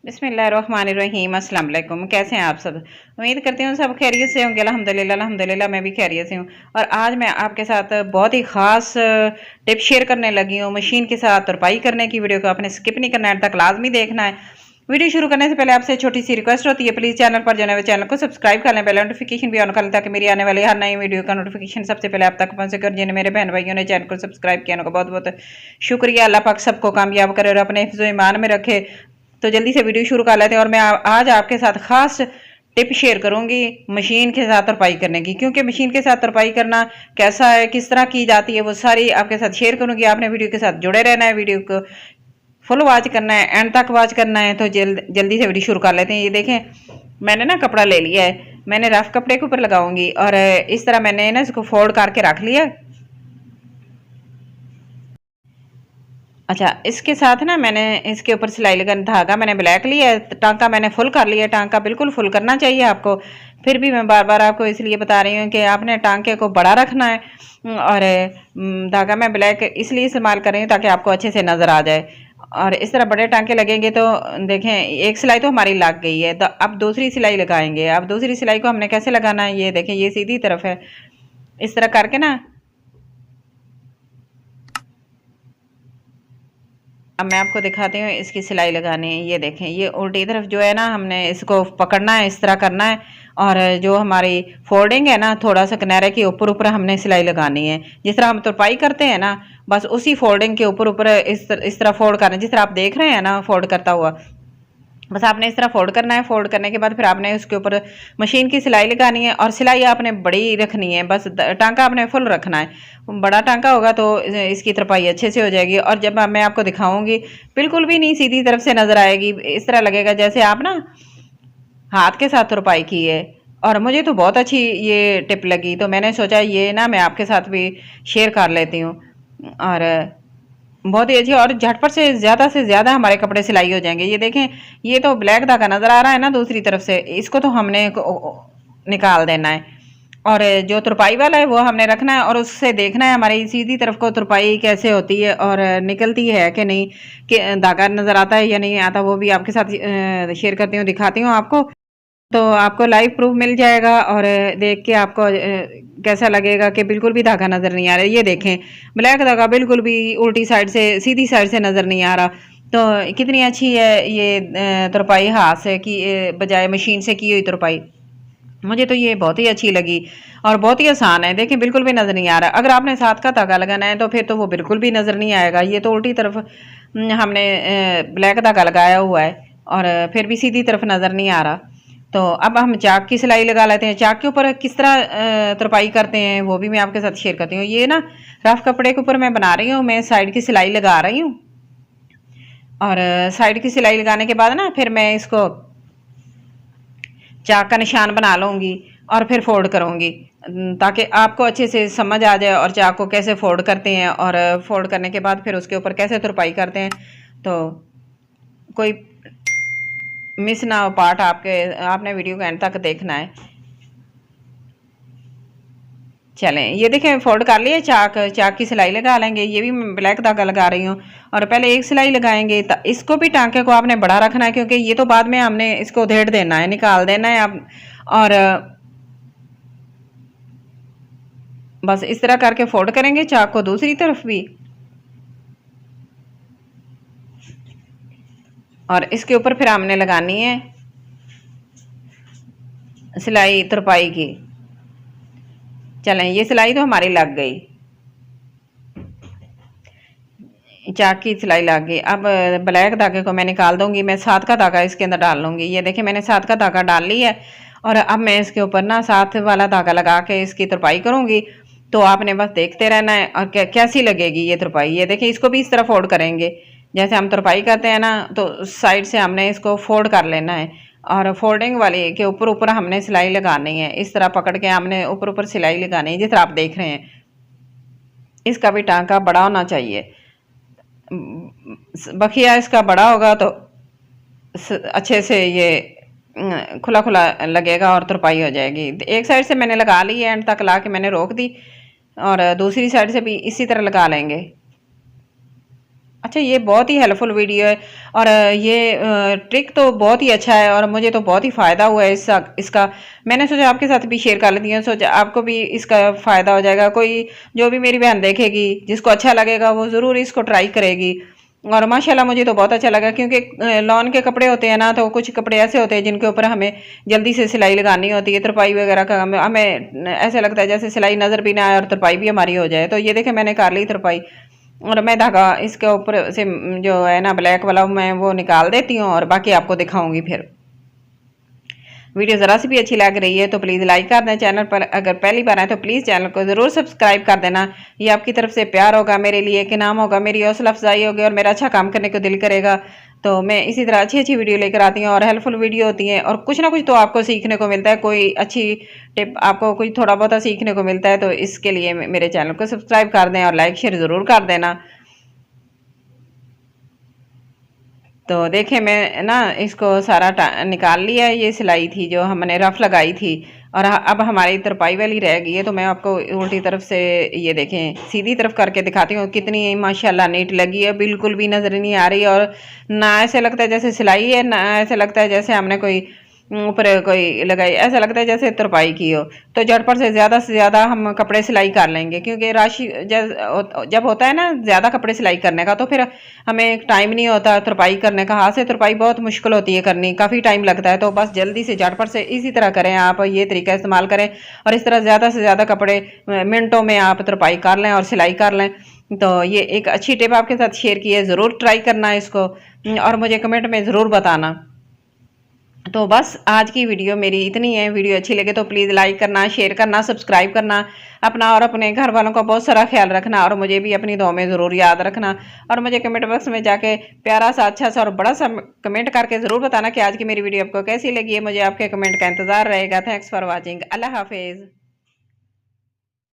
बिस्मिल्लाहिर्रहमानिर्रहीम। अस्सलाम वालेकुम। कैसे हैं आप सब? उम्मीद करती हूँ सब खैरियत से होंगे। अल्हम्दुलिल्लाह अल्हम्दुलिल्लाह मैं भी खैरियत से हूँ। और आज मैं आपके साथ बहुत ही ख़ास टिप शेयर करने लगी हूँ मशीन के साथ तुरपाई करने की। वीडियो को आपने स्किप नहीं करना है, एंड तक लाजमी देखना है। वीडियो शुरू करने से पहले आपसे छोटी सी रिक्वेस्ट होती है, प्लीज़ चैनल पर जाने वाले चैनल को सब्सक्राइब कर लें, बेल नोटिफिकेशन भी ऑन कर लें ताकि मेरी आने वाली हर नई वीडियो का नोटिफिकेशन सबसे पहले आप तक पहुंच सके। और जिन्हें मेरे बहन भाइयों ने चैनल को सब्सक्राइब किया उनको बहुत बहुत शुक्रिया। अल्लाह पाक सबको कामयाब करे और अपने हिफ्ज़ ईमान में रखे। तो जल्दी से वीडियो शुरू कर लेते हैं। और मैं आज आपके साथ खास टिप शेयर करूंगी मशीन के साथ तुरपाई करने की, क्योंकि मशीन के साथ तुरपाई करना कैसा है, किस तरह की जाती है, वो सारी आपके साथ शेयर करूंगी। आपने वीडियो के साथ जुड़े रहना है, वीडियो को फुल वॉच करना है, एंड तक वॉच करना है। तो जल्दी से वीडियो शुरू कर लेते हैं। ये देखें, मैंने ना कपड़ा ले लिया है, मैंने रफ कपड़े के ऊपर लगाऊंगी और इस तरह मैंने ना इसको फोल्ड करके रख लिया। अच्छा, इसके साथ ना मैंने इसके ऊपर सिलाई लगा, धागा मैंने ब्लैक लिया है, टांका मैंने फुल कर लिया। टांका बिल्कुल फुल करना चाहिए आपको। फिर भी मैं बार बार आपको इसलिए बता रही हूँ कि आपने टांके को बड़ा रखना है। और धागा मैं ब्लैक इसलिए इस्तेमाल कर रही हूँ ताकि आपको अच्छे से नज़र आ जाए। और इस तरह बड़े टांके लगेंगे तो देखें, एक सिलाई तो हमारी लग गई है, तो अब दूसरी सिलाई लगाएंगे। अब दूसरी सिलाई को हमने कैसे लगाना है, ये देखें, ये सीधी तरफ है। इस तरह करके ना अब मैं आपको दिखाती हूँ इसकी सिलाई लगानी है। ये देखें, ये उल्टी तरफ जो है ना, हमने इसको पकड़ना है, इस तरह करना है। और जो हमारी फोल्डिंग है ना, थोड़ा सा किनारे के ऊपर ऊपर हमने सिलाई लगानी है। जिस तरह हम तुरपाई करते हैं ना, बस उसी फोल्डिंग के ऊपर ऊपर इस तरह फोल्ड करना है, जिस तरह आप देख रहे हैं ना फोल्ड करता हुआ। बस आपने इस तरह फोल्ड करना है। फोल्ड करने के बाद फिर आपने उसके ऊपर मशीन की सिलाई लगानी है, और सिलाई आपने बड़ी रखनी है। बस टांका आपने फुल रखना है। बड़ा टांका होगा तो इसकी तरपाई अच्छे से हो जाएगी। और जब मैं आपको दिखाऊंगी, बिल्कुल भी नहीं सीधी तरफ से नजर आएगी। इस तरह लगेगा जैसे आप ना हाथ के साथ तुरपाई की है। और मुझे तो बहुत अच्छी ये टिप लगी, तो मैंने सोचा ये ना मैं आपके साथ भी शेयर कर लेती हूँ। और बहुत ही अच्छी, और झटपट से ज़्यादा हमारे कपड़े सिलाई हो जाएंगे। ये देखें, ये तो ब्लैक धागा नज़र आ रहा है ना दूसरी तरफ से, इसको तो हमने निकाल देना है। और जो तुरपाई वाला है वो हमने रखना है, और उससे देखना है हमारी सीधी तरफ को तुरपाई कैसे होती है और निकलती है कि नहीं, कि धागा नज़र आता है या नहीं आता। वो भी आपके साथ शेयर करती हूँ, दिखाती हूँ आपको। तो आपको लाइव प्रूफ मिल जाएगा, और देख के आपको कैसा लगेगा कि बिल्कुल भी धागा नज़र नहीं आ रहा है। ये देखें, ब्लैक धागा बिल्कुल भी उल्टी साइड से, सीधी साइड से नज़र नहीं आ रहा। तो कितनी अच्छी है ये तुरपाई हाथ से की बजाय मशीन से की हुई तुरपाई। मुझे तो ये बहुत ही अच्छी लगी, और बहुत ही आसान है। देखें, बिल्कुल भी नज़र नहीं आ रहा। अगर आपने साथ का धागा लगाना है तो फिर तो वो बिल्कुल भी नज़र नहीं आएगा। ये तो उल्टी तरफ हमने ब्लैक धागा लगाया हुआ है, और फिर भी सीधी तरफ नज़र नहीं आ रहा। तो अब हम चाक की सिलाई लगा लेते हैं। चाक के ऊपर किस तरह तुरपाई करते हैं वो भी मैं आपके साथ शेयर करती हूँ। ये ना रफ कपड़े के ऊपर मैं बना रही हूँ, मैं साइड की सिलाई लगा रही हूँ। और साइड की सिलाई लगाने के बाद ना फिर मैं इसको चाक का निशान बना लूँगी और फिर फोल्ड करूँगी, ताकि आपको अच्छे से समझ आ जाए और चाक को कैसे फोल्ड करते हैं, और फोल्ड करने के बाद फिर उसके ऊपर कैसे तुरपाई करते हैं। तो कोई मिस ना हो पार्ट आपने वीडियो को एंड तक देखना है। चलें, ये देखें, फोल्ड कर लिए। चाक चाक की सिलाई लगा लेंगे। ये भी मैं ब्लैक धागा लगा रही हूँ, और पहले एक सिलाई लगाएंगे। इसको भी टांके को आपने बड़ा रखना है, क्योंकि ये तो बाद में हमने इसको उधेड़ देना है, निकाल देना है आप। और बस इस तरह करके फोल्ड करेंगे चाक को दूसरी तरफ भी, और इसके ऊपर फिर हमने लगानी है सिलाई तुरपाई की। चलें, ये सिलाई तो हमारी लग गई, चाक की सिलाई लग गई। अब ब्लैक धागे को मैं निकाल दूंगी, मैं साथ का धागा इसके अंदर डाल लूंगी। ये देखिए, मैंने साथ का धागा डाल लिया है, और अब मैं इसके ऊपर ना साथ वाला धागा लगा के इसकी तुरपाई करूंगी। तो आपने बस देखते रहना है, और कैसी लगेगी ये तुरपाई। ये देखिए, इसको भी इस तरह फोल्ड करेंगे जैसे हम तुरपाई करते हैं ना, तो साइड से हमने इसको फोल्ड कर लेना है, और फोल्डिंग वाले के ऊपर ऊपर हमने सिलाई लगानी है। इस तरह पकड़ के हमने ऊपर ऊपर सिलाई लगानी है, जिस तरह आप देख रहे हैं। इसका भी टांका बड़ा होना चाहिए, बखिया इसका बड़ा होगा तो अच्छे से ये खुला खुला लगेगा और तुरपाई हो जाएगी। एक साइड से मैंने लगा ली है, एंड तक ला के मैंने रोक दी, और दूसरी साइड से भी इसी तरह लगा लेंगे। अच्छा, ये बहुत ही हेल्पफुल वीडियो है और ये ट्रिक तो बहुत ही अच्छा है और मुझे तो बहुत ही फ़ायदा हुआ है इसका। मैंने सोचा आपके साथ भी शेयर कर लेती हूँ, सोचा आपको भी इसका फ़ायदा हो जाएगा। कोई जो भी मेरी बहन देखेगी, जिसको अच्छा लगेगा वो ज़रूर इसको ट्राई करेगी। और माशाल्लाह मुझे तो बहुत अच्छा लगा, क्योंकि लॉन के कपड़े होते हैं ना, तो कुछ कपड़े ऐसे होते हैं जिनके ऊपर हमें जल्दी से सिलाई लगानी होती है, तरपाई वगैरह का हमें ऐसे लगता है जैसे सिलाई नज़र भी ना आए और तरपाई भी हमारी हो जाए। तो ये देखें, मैंने कर ली तरपाई और मैं धागा इसके ऊपर से जो है ना ब्लैक वाला, मैं वो निकाल देती हूँ और बाकी आपको दिखाऊंगी फिर। वीडियो ज़रा सी भी अच्छी लग रही है तो प्लीज़ लाइक कर दें। चैनल पर अगर पहली बार आए तो प्लीज़ चैनल को ज़रूर सब्सक्राइब कर देना। ये आपकी तरफ से प्यार होगा मेरे लिए, कि नाम होगा, मेरी हौसला अफजाई होगी और मेरा अच्छा काम करने को दिल करेगा। तो मैं इसी तरह अच्छी अच्छी वीडियो लेकर आती हूँ और हेल्पफुल वीडियो होती हैं और कुछ ना कुछ तो आपको सीखने को मिलता है, कोई अच्छी टिप आपको कुछ थोड़ा बहुत सीखने को मिलता है। तो इसके लिए मेरे चैनल को सब्सक्राइब कर दें और लाइक शेयर ज़रूर कर देना। तो देखें, मैं ना इसको सारा निकाल लिया है। ये सिलाई थी जो हमने रफ लगाई थी और अब हमारी तरपाई वाली रह गई है। तो मैं आपको उल्टी तरफ से ये देखें सीधी तरफ करके दिखाती हूँ, कितनी माशाल्लाह नीट लगी है, बिल्कुल भी नजर नहीं आ रही और ना ऐसे लगता है जैसे सिलाई है, ना ऐसे लगता है जैसे हमने कोई ऊपर कोई लगाई, ऐसा लगता है जैसे तुरपाई की हो। तो झटपट से ज़्यादा हम कपड़े सिलाई कर लेंगे, क्योंकि राशि जब होता है ना ज़्यादा कपड़े सिलाई करने का, तो फिर हमें टाइम नहीं होता तुरपाई करने का। हाथ से तुरपाई बहुत मुश्किल होती है करनी, काफ़ी टाइम लगता है। तो बस जल्दी से झटपट से इसी तरह करें, आप ये तरीका इस्तेमाल करें और इस तरह ज़्यादा से ज़्यादा कपड़े मिनटों में आप तुरपाई कर लें और सिलाई कर लें। तो ये एक अच्छी टिप आपके साथ शेयर की है, ज़रूर ट्राई करना इसको और मुझे कमेंट में ज़रूर बताना। तो बस आज की वीडियो मेरी इतनी है। वीडियो अच्छी लगे तो प्लीज़ लाइक करना, शेयर करना, सब्सक्राइब करना, अपना और अपने घर वालों का बहुत सारा ख्याल रखना और मुझे भी अपनी दुआ में ज़रूर याद रखना। और मुझे कमेंट बॉक्स में जाके प्यारा सा, अच्छा सा और बड़ा सा कमेंट करके ज़रूर बताना कि आज की मेरी वीडियो आपको कैसी लगी है। मुझे आपके कमेंट का इंतज़ार रहेगा। Thanks for watching. अल्लाह हाफिज़।